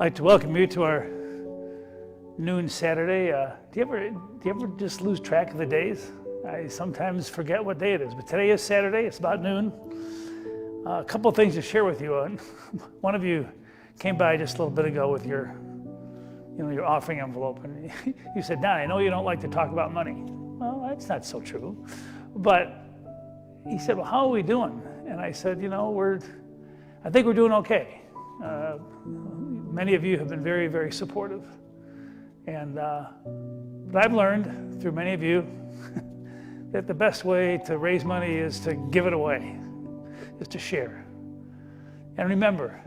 I'd like to welcome you to our noon Saturday. Do you ever just lose track of the days? I sometimes forget what day it is, but today is Saturday. It's about noon. A couple of things to share with you. One of you came by just a little bit ago with your offering envelope, and you said, "Don, I know you don't like to talk about money." Well, that's not so true. But he said, "Well, how are we doing?" And I said, I think we're doing okay. Many of you have been very, very supportive. And but I've learned through many of you that the best way to raise money is to give it away, is to share. And remember,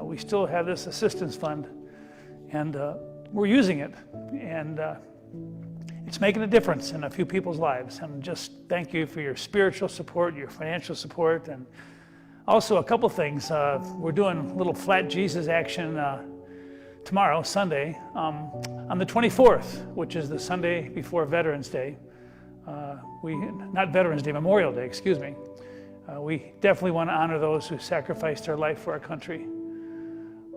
we still have this assistance fund, and we're using it. And it's making a difference in a few people's lives. And just thank you for your spiritual support, your financial support, and also a couple things. We're doing a little Flat Jesus action tomorrow, Sunday, on the 24th, which is the Sunday before Veterans Day. Not Veterans Day, Memorial Day, excuse me. We definitely want to honor those who sacrificed their life for our country.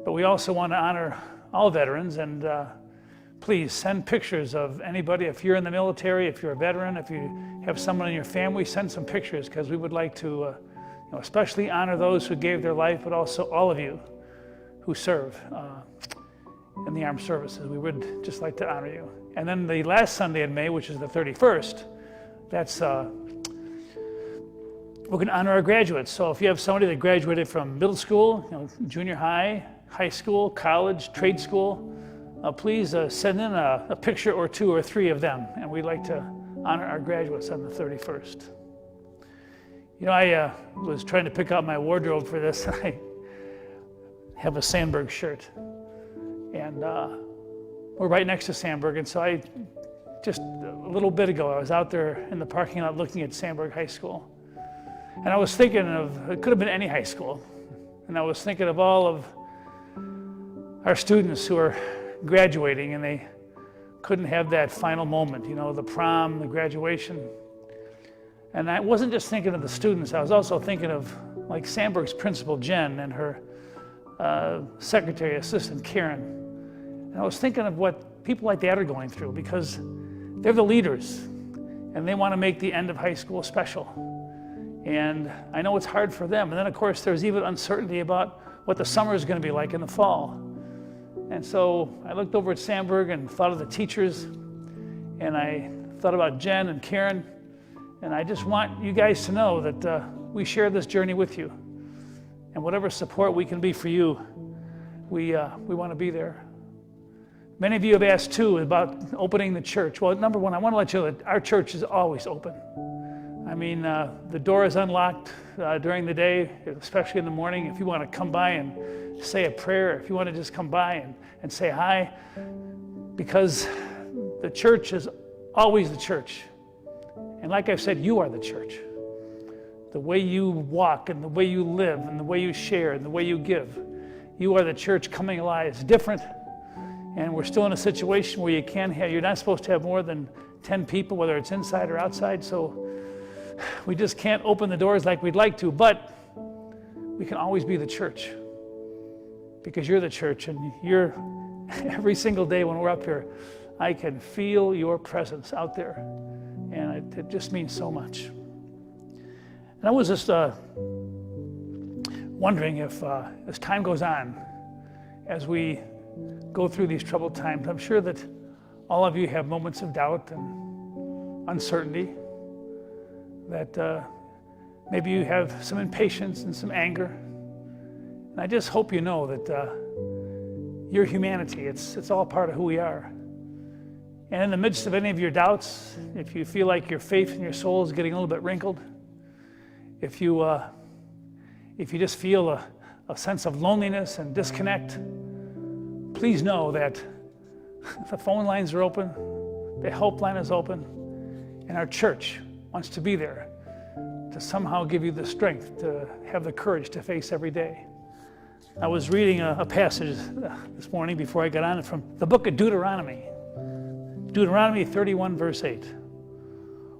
But we also want to honor all veterans, and please send pictures of anybody. If you're in the military, if you're a veteran, if you have someone in your family, send some pictures, because we would like to especially honor those who gave their life, but also all of you who serve in the armed services. We would just like to honor you. And then the last Sunday in May, which is the 31st, that's we're going to honor our graduates. So if you have somebody that graduated from middle school, junior high, high school, college, trade school, please send in a picture or two or three of them, and we'd like to honor our graduates on the 31st. I was trying to pick out my wardrobe for this. I have a Sandberg shirt, and we're right next to Sandberg, and so just a little bit ago, I was out there in the parking lot looking at Sandberg High School, and I was thinking of, it could have been any high school, and I was thinking of all of our students who are graduating, and they couldn't have that final moment, the prom, the graduation. And I wasn't just thinking of the students, I was also thinking of like Sandberg's principal, Jen, and her secretary assistant, Karen. And I was thinking of what people like that are going through, because they're the leaders, and they want to make the end of high school special. And I know it's hard for them. And then, of course, there's even uncertainty about what the summer is going to be like in the fall. And so I looked over at Sandberg and thought of the teachers, and I thought about Jen and Karen, and I just want you guys to know that we share this journey with you, and whatever support we can be for you, we want to be there. Many of you have asked too about opening the church. Well, number one, I want to let you know that our church is always open. I mean, the door is unlocked during the day, especially in the morning. If you want to come by and say a prayer, if you want to just come by and say hi, because the church is always the church. And like I've said, you are the church. The way you walk and the way you live and the way you share and the way you give, you are the church coming alive. It's different, and we're still in a situation where you're not supposed to have more than 10 people, whether it's inside or outside, so we just can't open the doors like we'd like to, but we can always be the church, because you're the church, and you're every single day when we're up here, I can feel your presence out there, and it just means so much. And I was just wondering if as time goes on, as we go through these troubled times, I'm sure that all of you have moments of doubt and uncertainty, that maybe you have some impatience and some anger. And I just hope you know that your humanity, it's all part of who we are. And in the midst of any of your doubts, if you feel like your faith in your soul is getting a little bit wrinkled, if you just feel a sense of loneliness and disconnect, please know that the phone lines are open, the helpline is open, and our church wants to be there to somehow give you the strength to have the courage to face every day. I was reading a passage this morning before I got on it from the book of Deuteronomy 31, verse 8,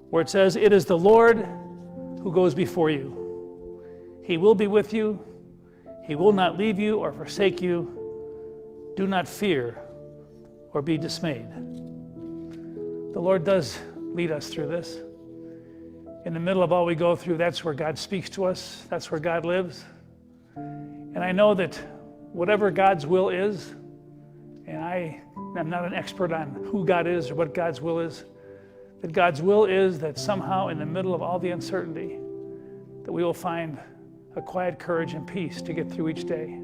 where it says, "It is the Lord who goes before you. He will be with you. He will not leave you or forsake you. Do not fear or be dismayed. The Lord does lead us through this. In the middle of all we go through, that's where God speaks to us. That's where God lives. And I know that whatever God's will is, and I'm not an expert on who God is or what God's will is, that God's will is that somehow in the middle of all the uncertainty, that we will find a quiet courage and peace to get through each day.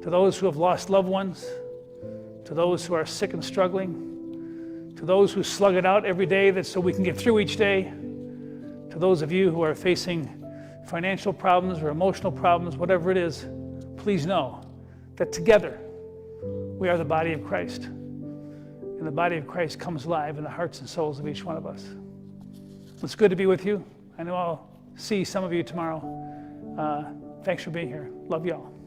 To those who have lost loved ones, to those who are sick and struggling, to those who slug it out every day so we can get through each day, to those of you who are facing financial problems or emotional problems, whatever it is, please know that together we are the body of Christ. And the body of Christ comes alive in the hearts and souls of each one of us. It's good to be with you. I know I'll see some of you tomorrow. Thanks for being here. Love you all.